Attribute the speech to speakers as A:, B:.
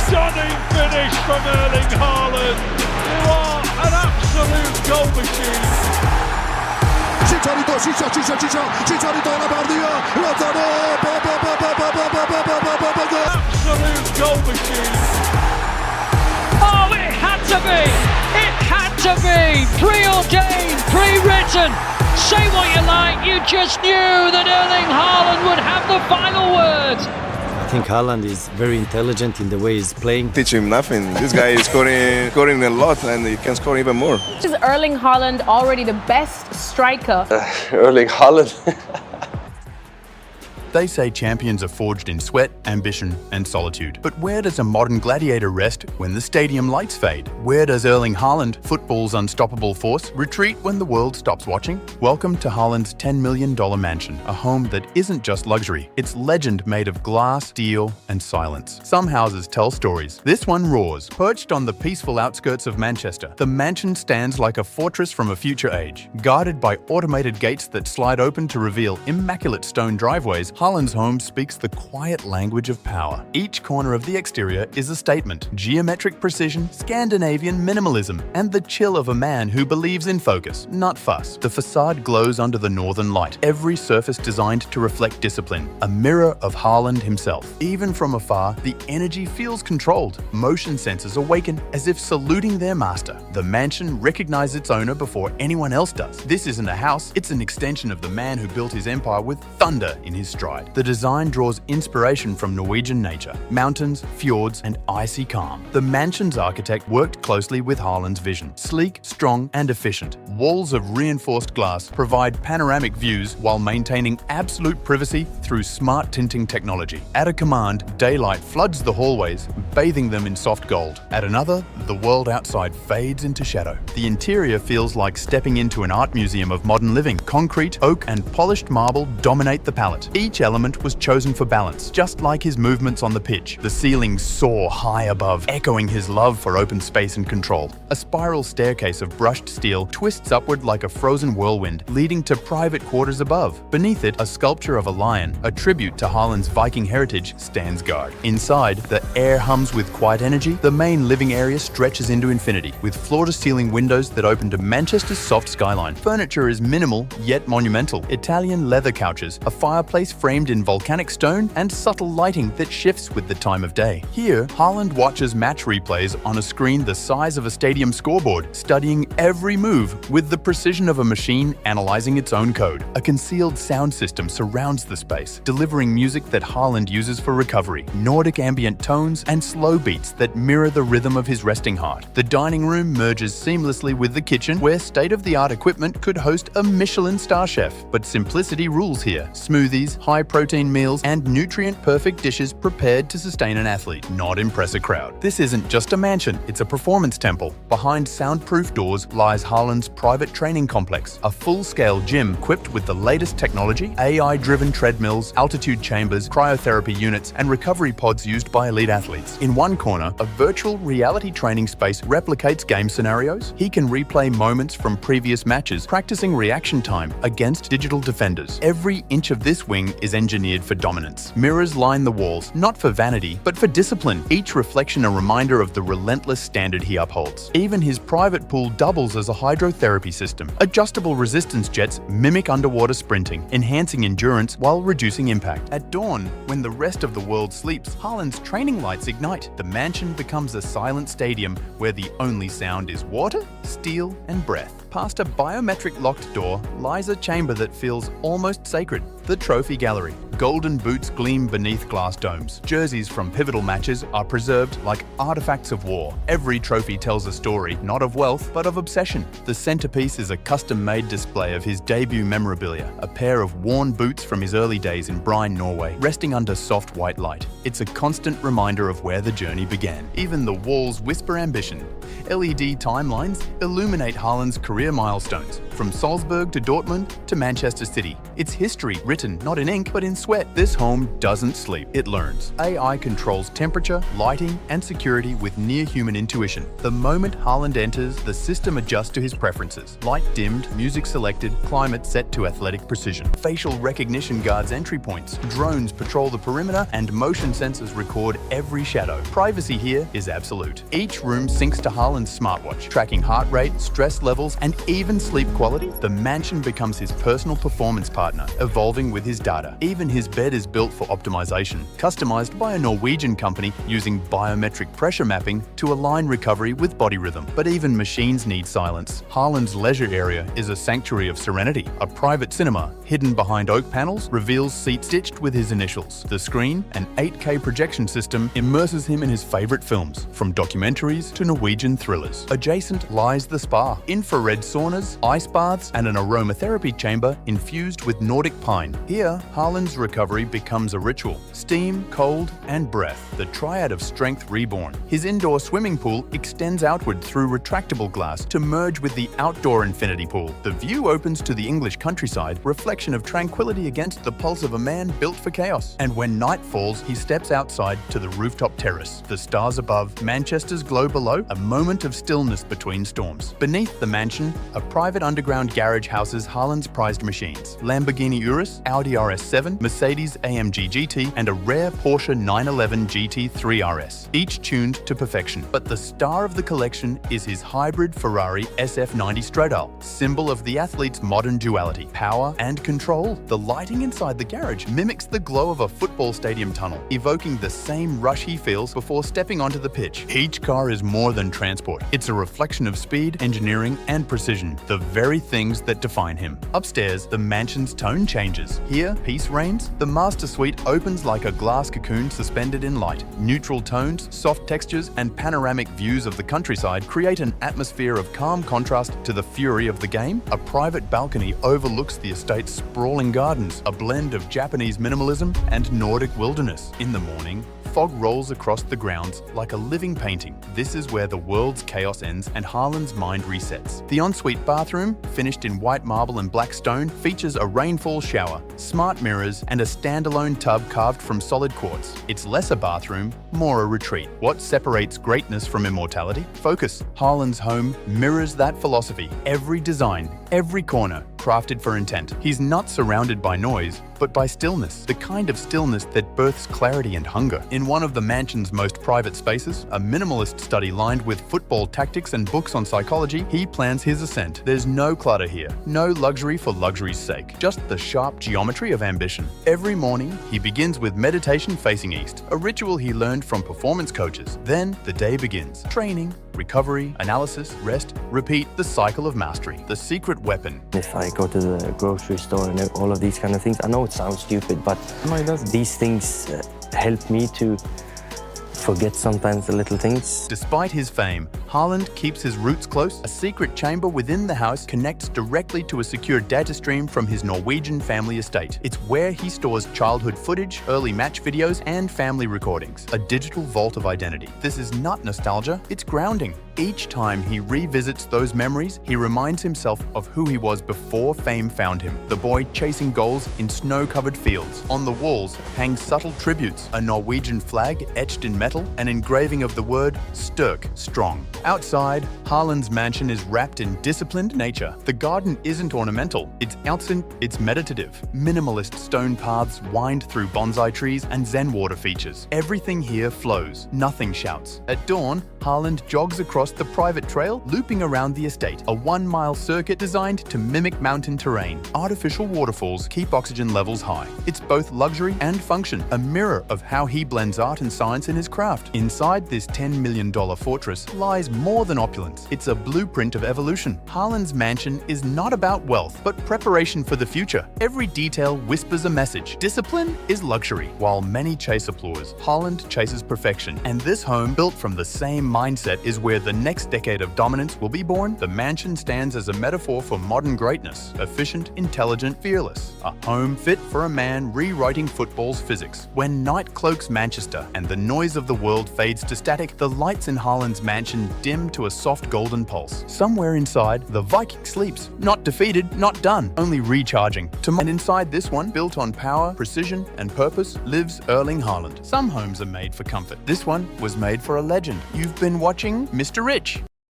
A: Stunning finish from Erling Haaland. You are an absolute goal machine.
B: Chicharito na bardiya,
A: Absolute goal machine.
C: Oh, it had to be! It had to be! Preordained, pre-written. Say what you like, you just knew that Erling Haaland would have the final words.
D: I think Haaland is very intelligent in the way he's playing.
E: Teach him nothing. This guy is scoring a lot, and he can score even more.
F: Is Erling Haaland already the best striker?
E: Erling Haaland.
G: They say champions are forged in sweat, ambition, and solitude. But where does a modern gladiator rest when the stadium lights fade? Where does Erling Haaland, football's unstoppable force, retreat when the world stops watching? Welcome to Haaland's $10 million mansion, a home that isn't just luxury. It's legend made of glass, steel, and silence. Some houses tell stories. This one roars. Perched on the peaceful outskirts of Manchester, the mansion stands like a fortress from a future age. Guarded by automated gates that slide open to reveal immaculate stone driveways, Haaland's home speaks the quiet language of power. Each corner of the exterior is a statement. Geometric precision, Scandinavian minimalism, and the chill of a man who believes in focus, not fuss. The facade glows under the northern light, every surface designed to reflect discipline, a mirror of Haaland himself. Even from afar, the energy feels controlled. Motion sensors awaken as if saluting their master. The mansion recognizes its owner before anyone else does. This isn't a house, it's an extension of the man who built his empire with thunder in his stride. The design draws inspiration from Norwegian nature, mountains, fjords, and icy calm. The mansion's architect worked closely with Haaland's vision. Sleek, strong, and efficient. Walls of reinforced glass provide panoramic views while maintaining absolute privacy through smart tinting technology. At a command, daylight floods the hallways, bathing them in soft gold. At another, the world outside fades into shadow. The interior feels like stepping into an art museum of modern living. Concrete, oak, and polished marble dominate the palette. Each element was chosen for balance, just like his movements on the pitch. The ceilings soar high above, echoing his love for open space and control. A spiral staircase of brushed steel twists upward like a frozen whirlwind, leading to private quarters above. Beneath it, a sculpture of a lion, a tribute to Haaland's Viking heritage, stands guard. Inside, the air hums with quiet energy. The main living area stretches into infinity, with floor-to-ceiling windows that open to Manchester's soft skyline. Furniture is minimal, yet monumental. Italian leather couches, a fireplace framed in volcanic stone, and subtle lighting that shifts with the time of day. Here, Haaland watches match replays on a screen the size of a stadium scoreboard, studying every move with the precision of a machine analyzing its own code. A concealed sound system surrounds the space, delivering music that Haaland uses for recovery, Nordic ambient tones, and slow beats that mirror the rhythm of his resting heart. The dining room merges seamlessly with the kitchen, where state-of-the-art equipment could host a Michelin star chef. But simplicity rules here. Smoothies, high-protein meals, and nutrient-perfect dishes prepared to sustain an athlete, not impress a crowd. This isn't just a mansion, it's a performance temple. Behind soundproof doors lies Haaland's private training complex, a full-scale gym equipped with the latest technology, AI-driven treadmills, altitude chambers, cryotherapy units, and recovery pods used by elite athletes. In one corner, a virtual reality training space replicates game scenarios. He can replay moments from previous matches, practicing reaction time against digital defenders. Every inch of this wing is engineered for dominance. Mirrors line the walls, not for vanity, but for discipline, each reflection a reminder of the relentless standard he upholds. Even his private pool doubles as a hydrotherapy system. Adjustable resistance jets mimic underwater sprinting, enhancing endurance while reducing impact. At dawn, when the rest of the world sleeps, Haaland's training lights ignite. The mansion becomes a silent stadium where the only sound is water, steel, and breath. Past a biometric locked door lies a chamber that feels almost sacred, the trophy gallery. Golden boots gleam beneath glass domes. Jerseys from pivotal matches are preserved like artifacts of war. Every trophy tells a story, not of wealth, but of obsession. The centerpiece is a custom-made display of his debut memorabilia, a pair of worn boots from his early days in Brine, Norway, resting under soft white light. It's a constant reminder of where the journey began. Even the walls whisper ambition. LED timelines illuminate Haaland's career milestones. from Salzburg to Dortmund to Manchester City. It's history written not in ink but in sweat. This home doesn't sleep, it learns. AI controls temperature, lighting and security with near-human intuition. The moment Haaland enters, the system adjusts to his preferences. Light dimmed, music selected, climate set to athletic precision. Facial recognition guards entry points, drones patrol the perimeter, and motion sensors record every shadow. Privacy here is absolute. Each room syncs to Haaland's smartwatch, tracking heart rate, stress levels, and even sleep quality. The mansion becomes his personal performance partner, evolving with his data. Even his bed is built for optimization, customized by a Norwegian company using biometric pressure mapping to align recovery with body rhythm. But even machines need silence. Haaland's leisure area is a sanctuary of serenity. A private cinema, hidden behind oak panels, reveals seats stitched with his initials. The screen, an 8K projection system, immerses him in his favorite films, from documentaries to Norwegian thrillers. Adjacent lies the spa, infrared saunas, ice baths, and an aromatherapy chamber infused with Nordic pine. Here, Haaland's recovery becomes a ritual. Steam, cold, and breath, the triad of strength reborn. His indoor swimming pool extends outward through retractable glass to merge with the outdoor infinity pool. The view opens to the English countryside, reflection of tranquility against the pulse of a man built for chaos. And when night falls, he steps outside to the rooftop terrace. The stars above, Manchester's glow below, a moment of stillness between storms. Beneath the mansion, a private underground garage houses Haaland's prized machines. Lamborghini Urus, Audi RS7, Mercedes AMG GT, and a rare Porsche 911 GT3 RS, each tuned to perfection. But the star of the collection is his hybrid Ferrari SF90 Stradale, symbol of the athlete's modern duality, power and control. The lighting inside the garage mimics the glow of a football stadium tunnel, evoking the same rush he feels before stepping onto the pitch. Each car is more than transport. It's a reflection of speed, engineering, and precision, the very things that define him. Upstairs, the mansion's tone changes. Here, peace reigns. The master suite opens like a glass cocoon suspended in light. Neutral tones, soft textures, and panoramic views of the countryside create an atmosphere of calm contrast to the fury of the game. A private balcony overlooks the estate's sprawling gardens, a blend of Japanese minimalism and Nordic wilderness. In the morning, fog rolls across the grounds like a living painting. This is where the world's chaos ends and Haaland's mind resets. The ensuite bathroom, finished in white marble and black stone, features a rainfall shower, smart mirrors, and a standalone tub carved from solid quartz. It's less a bathroom, more a retreat. What separates greatness from immortality? Focus. Haaland's home mirrors that philosophy. Every design, every corner, crafted for intent. He's not surrounded by noise, but by stillness, the kind of stillness that births clarity and hunger. In one of the mansion's most private spaces, a minimalist study lined with football tactics and books on psychology, he plans his ascent. There's no clutter here, no luxury for luxury's sake, just the sharp geometry of ambition. Every morning, he begins with meditation facing east, a ritual he learned from performance coaches. Then the day begins. Training, recovery, analysis, rest, repeat, the cycle of mastery, the secret weapon.
H: If I go to the grocery store and all of these kind of things, I know it sounds stupid, but these things help me to forget sometimes the little things.
G: Despite his fame, Haaland keeps his roots close. A secret chamber within the house connects directly to a secure data stream from his Norwegian family estate. It's where he stores childhood footage, early match videos, and family recordings. A digital vault of identity. This is not nostalgia, it's grounding. Each time he revisits those memories, he reminds himself of who he was before fame found him. The boy chasing goals in snow-covered fields. On the walls hang subtle tributes, a Norwegian flag etched in metal, an engraving of the word Styrk, strong. Outside, Haaland's mansion is wrapped in disciplined nature. The garden isn't ornamental, it's absent, it's meditative. Minimalist stone paths wind through bonsai trees and zen water features. Everything here flows, nothing shouts. At dawn, Haaland jogs across the private trail, looping around the estate, a 1-mile circuit designed to mimic mountain terrain. Artificial waterfalls keep oxygen levels high. It's both luxury and function, a mirror of how he blends art and science in his craft. Inside this $10 million fortress lies more than opulence. It's a blueprint of evolution. Haaland's mansion is not about wealth, but preparation for the future. Every detail whispers a message. Discipline is luxury. While many chase applause, Haaland chases perfection. And this home, built from the same mindset, is where the next decade of dominance will be born, the mansion stands as a metaphor for modern greatness, efficient, intelligent, fearless. A home fit for a man rewriting football's physics. When night cloaks Manchester and the noise of the world fades to static, the lights in Haaland's mansion dim to a soft golden pulse. Somewhere inside, the Viking sleeps. Not defeated, not done, only recharging. And inside this one, built on power, precision, and purpose, lives Erling Haaland. Some homes are made for comfort. This one was made for a legend. You've been watching Mr. Rich.